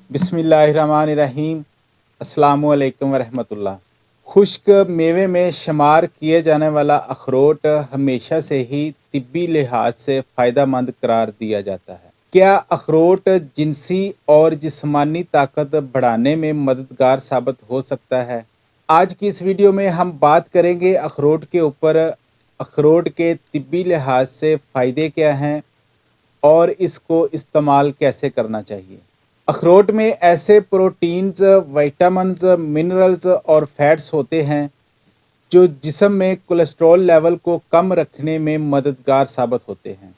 बिस्मिल्लाहिर्रहमानिर्रहीम। अस्सलामुअलैकुम वरहमतुल्लाह। खुश्क मेवे में शुमार किए जाने वाला अखरोट हमेशा से ही तिब्बी लिहाज से फ़ायदा मंद करार दिया जाता है। क्या अखरोट जिनसी और जिस्मानी ताकत बढ़ाने में मददगार साबित हो सकता है? आज की इस वीडियो में हम बात करेंगे अखरोट के ऊपर। अखरोट के तिब्बी लिहाज से फ़ायदे क्या हैं और इसको इस्तेमाल कैसे करना चाहिए। अखरोट में ऐसे प्रोटीन्स, विटामिन्स, मिनरल्स और फैट्स होते हैं जो जिस्म में कोलेस्ट्रॉल लेवल को कम रखने में मददगार साबित होते हैं,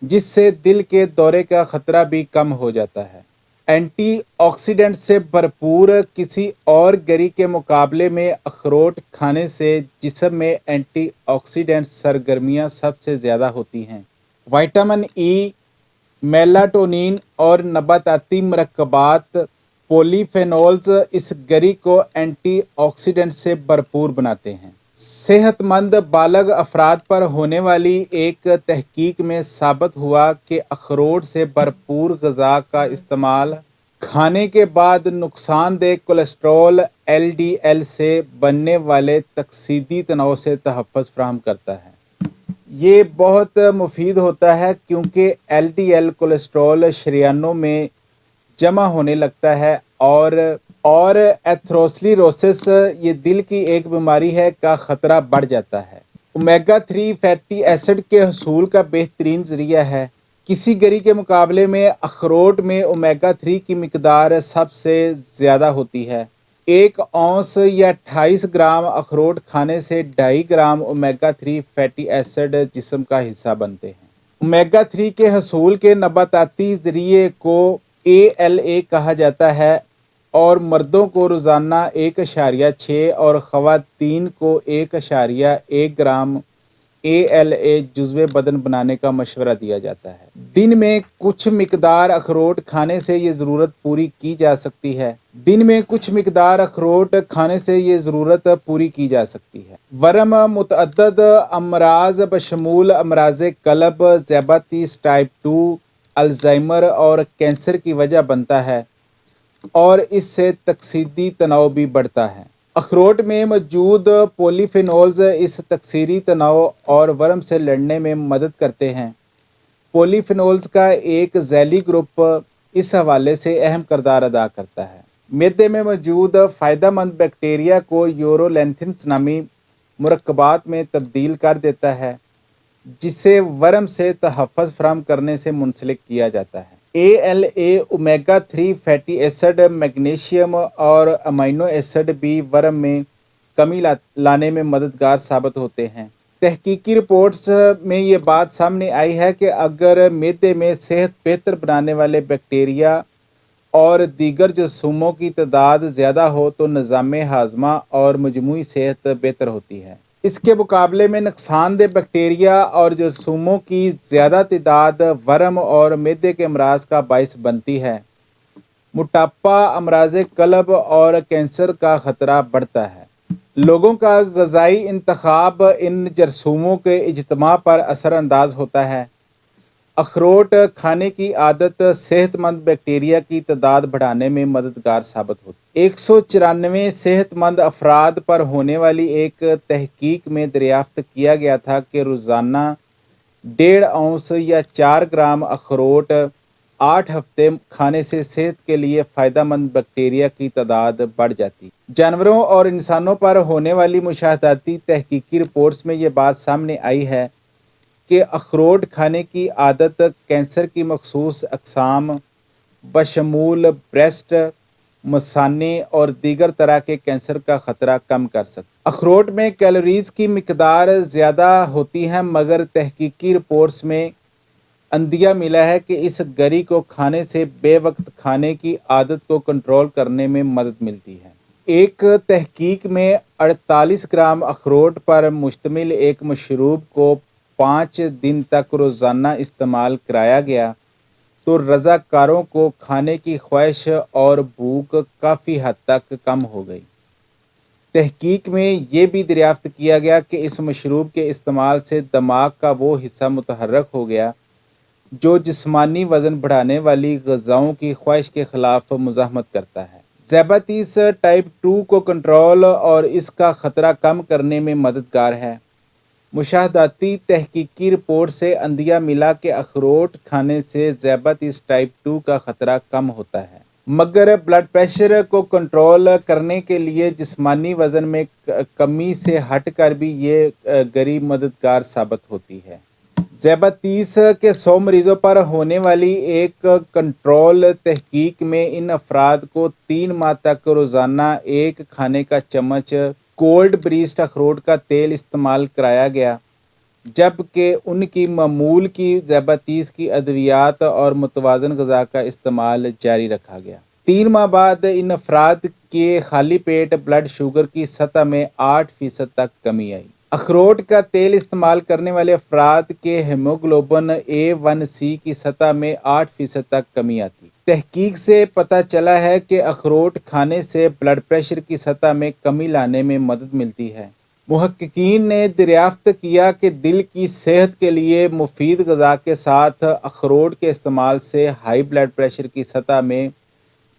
जिससे दिल के दौरे का खतरा भी कम हो जाता है। एंटीऑक्सीडेंट से भरपूर किसी और गरी के मुकाबले में अखरोट खाने से जिस्म में एंटीऑक्सीडेंट सरगर्मियां सबसे ज़्यादा होती हैं। विटामिन ई, मेलाटोनिन और नबाताती मरकबात पॉलीफेनोल्स इस गरी को एंटीऑक्सीडेंट से भरपूर बनाते हैं। सेहतमंद बालग अफराद पर होने वाली एक तहकीक में साबित हुआ कि अखरोट से भरपूर ग़िज़ा का इस्तेमाल खाने के बाद नुकसानदेह कोलेस्ट्रॉल LDL से बनने वाले तकसीदी तनाव से तहफ़्फ़ुज़ फराहम करता है। ये बहुत मुफीद होता है क्योंकि LDL कोलेस्ट्रॉल शरीयानों में जमा होने लगता है और एथेरोस्क्लेरोसिस, ये दिल की एक बीमारी है, का ख़तरा बढ़ जाता है। ओमेगा 3 फैटी एसिड के हसूल का बेहतरीन ज़रिया है। किसी गरी के मुकाबले में अखरोट में ओमेगा 3 की मिकदार सबसे ज़्यादा होती है। 1 औंस या 28 ग्राम अखरोट खाने से 2.5 ग्राम ओमेगा 3 फैटी एसिड जिस्म का हिस्सा बनते हैं। ओमेगा 3 के हसूल के नबाताती ज़रिए को ALA कहा जाता है और मर्दों को रोज़ाना 1.6 और ख़वातीन को 1.1 ग्राम ALA जुज़्वे बदन बनाने का मशवरा दिया जाता है। दिन में कुछ मिकदार अखरोट खाने से ये ज़रूरत पूरी की जा सकती है। वरम मुतअद्दद अमराज बशमूल अमराज कल्ब, ज़ैबातीस टाइप 2, अल्ज़ाइमर और कैंसर की वजह बनता है और इससे तकसीदी तनाव भी बढ़ता है। अखरोट में मौजूद पॉलीफेनोल्स इस तकसीरी तनाव और वर्म से लड़ने में मदद करते हैं। पॉलीफेनोल्स का एक झैली ग्रुप इस हवाले से अहम किरदार अदा करता है। मैदे में मौजूद फ़ायदेमंद बैक्टीरिया को यूरोलेंथिन्स नामी मुरक्कबात में तब्दील कर देता है, जिसे वर्म से तहफ़्फ़ुज़ फराहम करने से मुंसलिक किया जाता है। ALA, omega 3 fatty acid, magnesium और अमीनो एसिड भी वर्म में कमी लाने में मददगार साबित होते हैं। तहकीकी रिपोर्ट्स में ये बात सामने आई है कि अगर मैदे में सेहत बेहतर बनाने वाले बैक्टीरिया और दीगर जरासीमों की तादाद ज़्यादा हो तो निज़ाम हाज़मा और मजमूई सेहत बेहतर होती है। इसके मुकाबले में नुकसानदेह बैक्टीरिया और जरासीमों की ज़्यादा तादाद वर्म और मैदे के अमराज का बाइस बनती है। मोटापा, अमराज कल्ब और कैंसर का ख़तरा बढ़ता है। लोगों का ग़िज़ाई इंतखाब इन जरासीमों के इज्तिमा पर असरअंदाज होता है। अखरोट खाने की आदत सेहतमंद बैक्टीरिया की तादाद बढ़ाने में मददगार साबित होती है। 194 सेहतमंद अफराद पर होने वाली एक तहकीक में दरियाफ्त किया गया था कि रोज़ाना 1.5 औंस या 4 ग्राम अखरोट 8 हफ्ते खाने से सेहत के लिए फ़ायदेमंद बैक्टीरिया की तादाद बढ़ जाती। जानवरों और इंसानों पर होने वाली मुशाहदाती तहकीकी रिपोर्ट्स में ये बात सामने आई है कि अखरोट खाने की आदत कैंसर की मखसूस अक़साम बशमूल ब्रेस्ट, मसाने और दीगर तरह के कैंसर का ख़तरा कम कर सकती। अखरोट में कैलोरीज़ की मिकदार ज़्यादा होती है, मगर तहकीकी रिपोर्ट्स में अंदिया मिला है कि इस गरी को खाने से बेवक्त खाने की आदत को कंट्रोल करने में मदद मिलती है। एक तहकीक में 48 ग्राम अखरोट पर मुश्तमिल एक मशरूब को 5 दिन तक रोज़ाना इस्तेमाल कराया गया तो रज़ाकारों को खाने की ख्वाहिश और भूख काफ़ी हद तक कम हो गई। तहकीक में ये भी दरियाफ्त किया गया कि इस मशरूब के इस्तेमाल से दिमाग का वो हिस्सा मुतहर्रक हो गया جو جسمانی وزن بڑھانے والی غذاؤں کی خواہش کے خلاف مزاحمت کرتا ہے۔ ذیابیطس ٹائپ 2 کو کنٹرول اور اس کا خطرہ کم کرنے میں مددگار ہے۔ مشاہداتی تحقیقی رپورٹ سے اندیہ ملا کہ اخروٹ کھانے سے ذیابیطس ٹائپ 2 کا خطرہ کم ہوتا ہے، مگر بلڈ پریشر کو کنٹرول کرنے کے لیے جسمانی وزن میں کمی سے ہٹ کر بھی یہ گری مددگار ثابت ہوتی ہے۔ ذیابیطس کے 100 مریضوں پر ہونے والی ایک کنٹرول تحقیق میں ان افراد کو 3 ماہ تک روزانہ ایک کھانے کا چمچ کولڈ پریسڈ اخروٹ کا تیل استعمال کرایا گیا، جبکہ ان کی معمول کی ذیابیطس کی ادویات اور متوازن غذا کا استعمال جاری رکھا گیا۔ 3 ماہ بعد ان افراد کے خالی پیٹ بلڈ شوگر کی سطح میں 8% تک کمی آئی۔ اخروٹ کا تیل استعمال کرنے والے افراد کے ہیموگلوبن A1C کی سطح میں 8% تک کمی آتی۔ تحقیق سے پتہ چلا ہے کہ اخروٹ کھانے سے بلڈ پریشر کی سطح میں کمی لانے میں مدد ملتی ہے۔ محققین نے دریافت کیا کہ دل کی صحت کے لیے مفید غذا کے ساتھ اخروٹ کے استعمال سے ہائی بلڈ پریشر کی سطح میں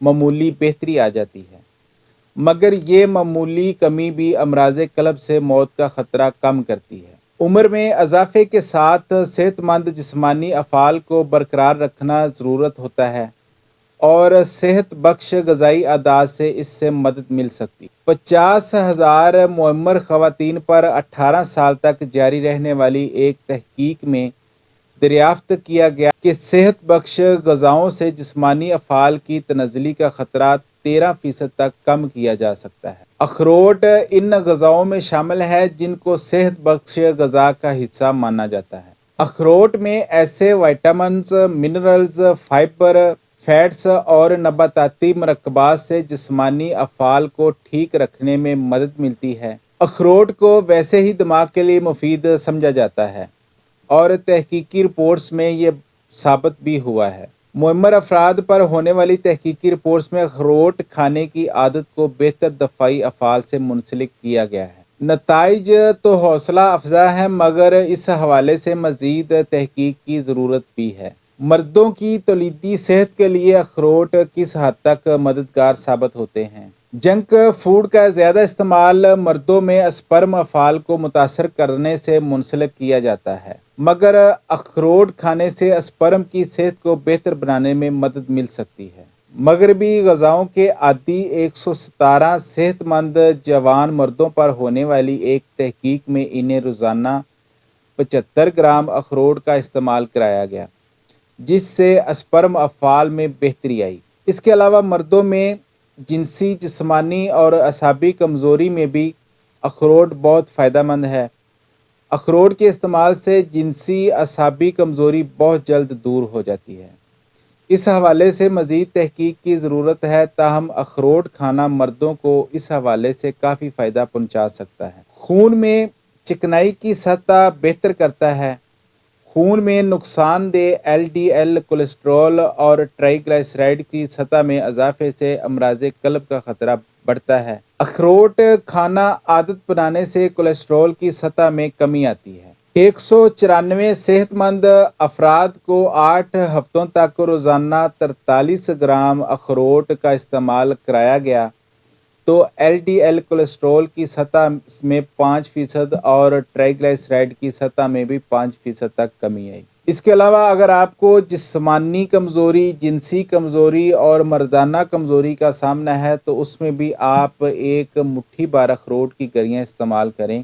معمولی بہتری آ جاتی ہے، مگر یہ معمولی کمی بھی امراض قلب سے موت کا خطرہ کم کرتی ہے۔ عمر میں اضافے کے ساتھ صحت مند جسمانی افعال کو برقرار رکھنا ضرورت ہوتا ہے اور صحت بخش غذائی عادات سے اس سے مدد مل سکتی۔ 50,000 معمر خواتین پر 18 سال تک جاری رہنے والی ایک تحقیق میں دریافت کیا گیا کہ صحت بخش غذاؤں سے جسمانی افعال کی تنزلی کا خطرہ 13% تک کم کیا جا سکتا ہے۔ اخروٹ ان غذاؤں میں شامل ہے جن کو صحت بخش غذا کا حصہ مانا جاتا ہے۔ اخروٹ میں ایسے وائٹامنز، منرلز، فائبر، فیٹس اور نباتاتی مرکبات سے جسمانی افعال کو ٹھیک رکھنے میں مدد ملتی ہے۔ اخروٹ کو ویسے ہی دماغ کے لیے مفید سمجھا جاتا ہے اور تحقیقی رپورٹس میں یہ ثابت بھی ہوا ہے۔ معمر افراد پر ہونے والی تحقیقی رپورٹس میں اخروٹ کھانے کی عادت کو بہتر دفاعی افعال سے منسلک کیا گیا ہے۔ نتائج تو حوصلہ افزا ہیں، مگر اس حوالے سے مزید تحقیق کی ضرورت بھی ہے۔ مردوں کی تولیدی صحت کے لیے اخروٹ کس حد تک مددگار ثابت ہوتے ہیں؟ جنک فوڈ کا زیادہ استعمال مردوں میں اسپرم افعال کو متاثر کرنے سے منسلک کیا جاتا ہے، مگر اخروٹ کھانے سے اسپرم کی صحت کو بہتر بنانے میں مدد مل سکتی ہے۔ مغربی غذاؤں کے عادی 117 صحت مند جوان مردوں پر ہونے والی ایک تحقیق میں انہیں روزانہ 75 گرام اخروٹ کا استعمال کرایا گیا، جس سے اسپرم افعال میں بہتری آئی۔ اس کے علاوہ مردوں میں جنسی، جسمانی اور اعصابی کمزوری میں بھی اخروٹ بہت فائدہ مند ہے۔ اخروٹ کے استعمال سے جنسی اعصابی کمزوری بہت جلد دور ہو جاتی ہے۔ اس حوالے سے مزید تحقیق کی ضرورت ہے، تاہم اخروٹ کھانا مردوں کو اس حوالے سے کافی فائدہ پہنچا سکتا ہے۔ خون میں چکنائی کی سطح بہتر کرتا ہے۔ خون میں نقصان دہ LDL کولیسٹرول اور ٹرائی گلائسرائڈ کی سطح میں اضافے سے امراض قلب کا خطرہ بڑھتا ہے۔ اخروٹ کھانا عادت بنانے سے کولیسٹرول کی سطح میں کمی آتی ہے۔ 194 صحت مند افراد کو 8 ہفتوں تک روزانہ 43 گرام اخروٹ کا استعمال کرایا گیا تو LDL کولیسٹرول کی سطح میں 5% اور ٹرائی گلائسرائڈ کی سطح میں بھی 5% تک کمی آئی۔ اس کے علاوہ اگر آپ کو جسمانی کمزوری، جنسی کمزوری اور مردانہ کمزوری کا سامنا ہے تو اس میں بھی آپ ایک مٹھی بھر اخروٹ کی گریاں استعمال کریں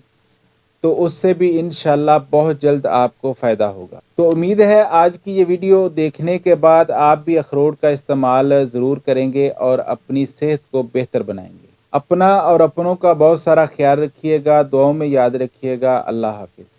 تو اس سے بھی انشاءاللہ بہت جلد آپ کو فائدہ ہوگا۔ تو امید ہے آج کی یہ ویڈیو دیکھنے کے بعد آپ بھی اخروٹ کا استعمال ضرور کریں گے اور اپنی صحت کو بہتر بنائیں گے۔ اپنا اور اپنوں کا بہت سارا خیال رکھیے گا، دعاؤں میں یاد رکھیے گا۔ اللہ حافظ۔